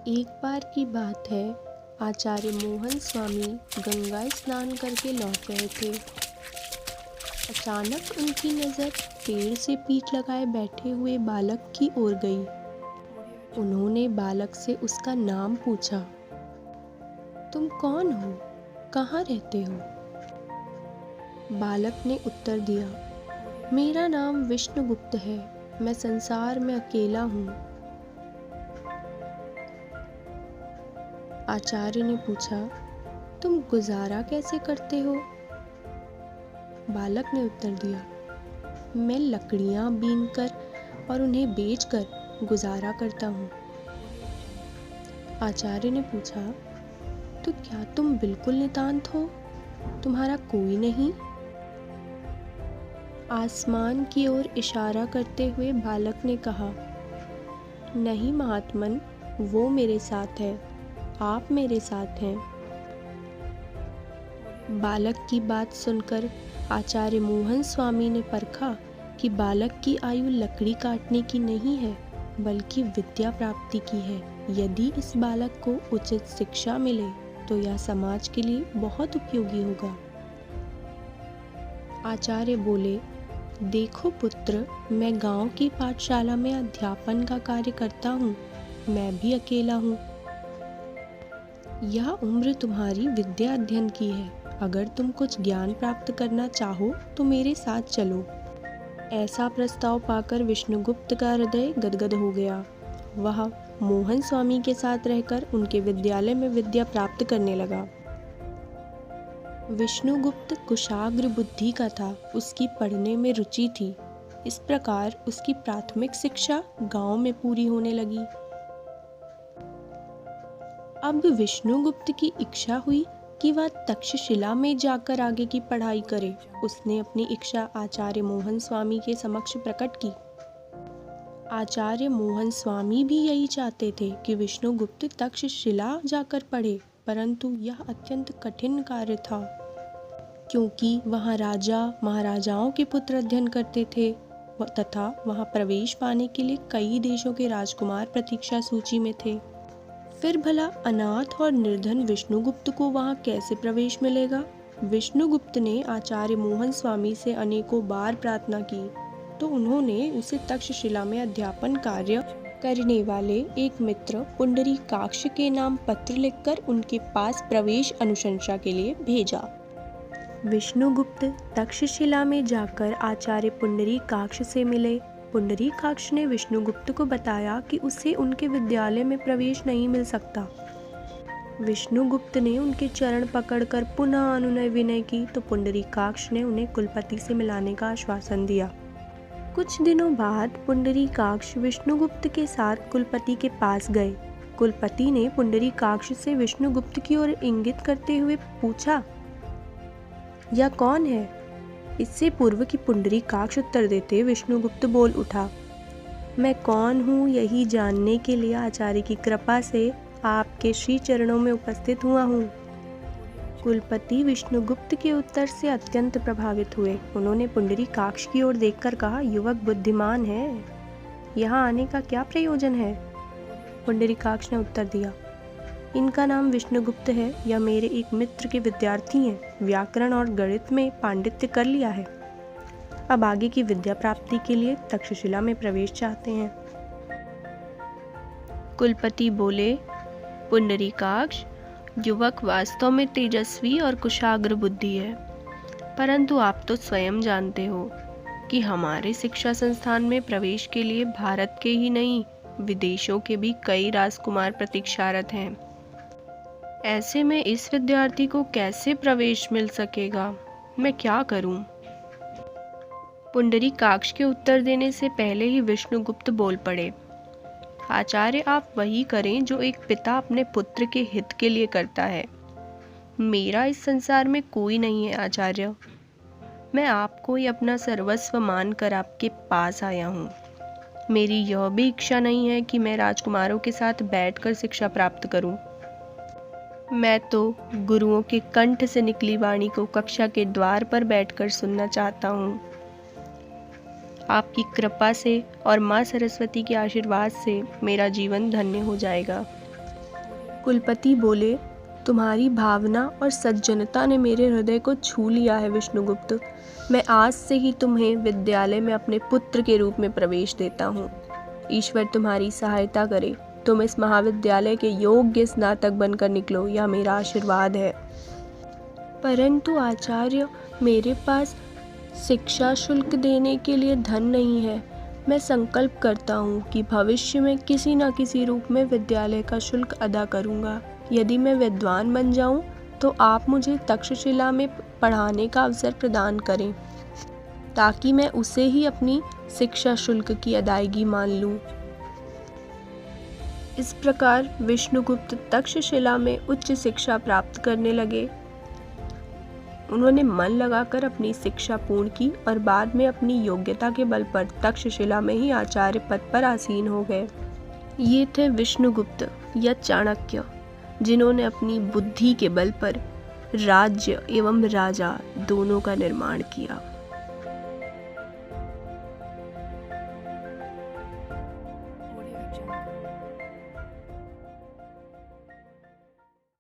एक बार की बात है, आचार्य मोहन स्वामी गंगा स्नान करके लौट रहे थे। अचानक उनकी नज़र पेड़ से पीठ लगाए बैठे हुए बालक की ओर गई। उन्होंने बालक से उसका नाम पूछा। तुम कौन हो? कहाँ रहते हो? बालक ने उत्तर दिया, मेरा नाम विष्णुगुप्त है। मैं संसार में अकेला हूँ। आचार्य ने पूछा, तुम गुजारा कैसे करते हो? बालक ने उत्तर दिया, मैं लकड़ियाँ बीनकर और उन्हें बेचकर गुजारा करता हूँ। आचार्य ने पूछा, तो क्या तुम बिल्कुल नितांत हो? तुम्हारा कोई नहीं? आसमान की ओर इशारा करते हुए बालक ने कहा, नहीं महात्मन, वो मेरे साथ है, आप मेरे साथ हैं। बालक की बात सुनकर आचार्य मोहन स्वामी ने परखा कि बालक की आयु लकड़ी काटने की नहीं है, बल्कि विद्या प्राप्ति की है। यदि इस बालक को उचित शिक्षा मिले तो यह समाज के लिए बहुत उपयोगी होगा। आचार्य बोले, देखो पुत्र, मैं गांव की पाठशाला में अध्यापन का कार्य करता हूँ। मैं भी अकेला हूँ। यह उम्र तुम्हारी विद्या अध्ययन की है। अगर तुम कुछ ज्ञान प्राप्त करना चाहो तो मेरे साथ चलो। ऐसा प्रस्ताव पाकर विष्णुगुप्त का हृदय गदगद हो गया। वह मोहन स्वामी के साथ रहकर उनके विद्यालय में विद्या प्राप्त करने लगा। विष्णुगुप्त कुशाग्र बुद्धि का था। उसकी पढ़ने में रुचि थी। इस प्रकार उसकी प्राथमिक शिक्षा गांव में पूरी होने लगी। अब विष्णुगुप्त की इच्छा हुई कि वह तक्षशिला में जाकर आगे की पढ़ाई करे। उसने अपनी इच्छा आचार्य मोहन स्वामी के समक्ष प्रकट की। आचार्य मोहन स्वामी भी यही चाहते थे कि विष्णुगुप्त तक्षशिला जाकर पढ़े, परंतु यह अत्यंत कठिन कार्य था, क्योंकि वहाँ राजा महाराजाओं के पुत्र अध्ययन करते थे तथा वहाँ प्रवेश पाने के लिए कई देशों के राजकुमार प्रतीक्षा सूची में थे। फिर भला अनाथ और निर्धन विष्णुगुप्त को वहाँ कैसे प्रवेश मिलेगा? विष्णुगुप्त ने आचार्य मोहन स्वामी से अनेकों बार प्रार्थना की तो उन्होंने उसे तक्षशिला में अध्यापन कार्य करने वाले एक मित्र पुंडरीकाक्ष के नाम पत्र लिखकर उनके पास प्रवेश अनुशंसा के लिए भेजा। विष्णुगुप्त तक्षशिला में जाकर आचार्य पुंडरीकाक्ष से मिले। पुंडरीकाक्ष ने विष्णुगुप्त को बताया कि उसे उनके विद्यालय में प्रवेश नहीं मिल सकता। विष्णुगुप्त ने उनके चरण पकड़कर पुनः अनुनय विनय की तो पुंडरीकाक्ष ने उन्हें कुलपति से मिलाने का आश्वासन दिया। कुछ दिनों बाद पुंडरीकाक्ष विष्णुगुप्त के साथ कुलपति के पास गए। कुलपति ने पुंडरीकाक्ष से विष्णुगुप्त की ओर इंगित करते हुए पूछा, यह कौन है? इससे पूर्व कि पुंडरीकाक्ष उत्तर देते विष्णुगुप्त बोल उठा, मैं कौन हूँ यही जानने के लिए आचार्य की कृपा से आपके श्री चरणों में उपस्थित हुआ हूँ। कुलपति विष्णुगुप्त के उत्तर से अत्यंत प्रभावित हुए। उन्होंने पुंडरीकाक्ष की ओर देखकर कहा, युवक बुद्धिमान है, यहाँ आने का क्या प्रयोजन है? पुंडरीकाक्ष ने उत्तर दिया, इनका नाम विष्णुगुप्त है। यह मेरे एक मित्र के विद्यार्थी हैं। व्याकरण और गणित में पांडित्य कर लिया है। अब आगे की विद्या प्राप्ति के लिए तक्षशिला में प्रवेश चाहते हैं। कुलपति बोले, पुंडरीकाक्ष, युवक वास्तव में तेजस्वी और कुशाग्र बुद्धि है, परंतु आप तो स्वयं जानते हो कि हमारे शिक्षा संस्थान में प्रवेश के लिए भारत के ही नहीं विदेशों के भी कई राजकुमार प्रतीक्षारत हैं। ऐसे में इस विद्यार्थी को कैसे प्रवेश मिल सकेगा? मैं क्या करूं? पुंडरीकाक्ष के उत्तर देने से पहले ही विष्णुगुप्त बोल पड़े, आचार्य, आप वही करें जो एक पिता अपने पुत्र के हित के लिए करता है। मेरा इस संसार में कोई नहीं है आचार्य। मैं आपको ही अपना सर्वस्व मानकर आपके पास आया हूँ। मेरी यह भी इच्छा नहीं है कि मैं राजकुमारों के साथ बैठकर शिक्षा प्राप्त करूं। मैं तो गुरुओं के कंठ से निकली वाणी को कक्षा के द्वार पर बैठकर सुनना चाहता हूँ। आपकी कृपा से और माँ सरस्वती के आशीर्वाद से मेरा जीवन धन्य हो जाएगा। कुलपति बोले, तुम्हारी भावना और सज्जनता ने मेरे हृदय को छू लिया है विष्णुगुप्त। मैं आज से ही तुम्हें विद्यालय में अपने पुत्र के रूप में प्रवेश देता हूँ। ईश्वर तुम्हारी सहायता करे, तुम इस महाविद्यालय के योग्य स्नातक बनकर निकलो, यह मेरा आशीर्वाद है। परंतु आचार्य, मेरे पास शिक्षा शुल्क देने के लिए धन नहीं है। मैं संकल्प करता हूँ कि भविष्य में किसी न किसी रूप में विद्यालय का शुल्क अदा करूँगा। यदि मैं विद्वान बन जाऊँ तो आप मुझे तक्षशिला में पढ़ाने का अवसर प्रदान करें, ताकि मैं उसे ही अपनी शिक्षा शुल्क की अदायगी मान लूँ। इस प्रकार विष्णुगुप्त तक्षशिला में उच्च शिक्षा प्राप्त करने लगे। उन्होंने मन लगाकर अपनी शिक्षा पूर्ण की और बाद में अपनी योग्यता के बल पर तक्षशिला में ही आचार्य पद पर आसीन हो गए। ये थे विष्णुगुप्त या चाणक्य, जिन्होंने अपनी बुद्धि के बल पर राज्य एवं राजा दोनों का निर्माण किया।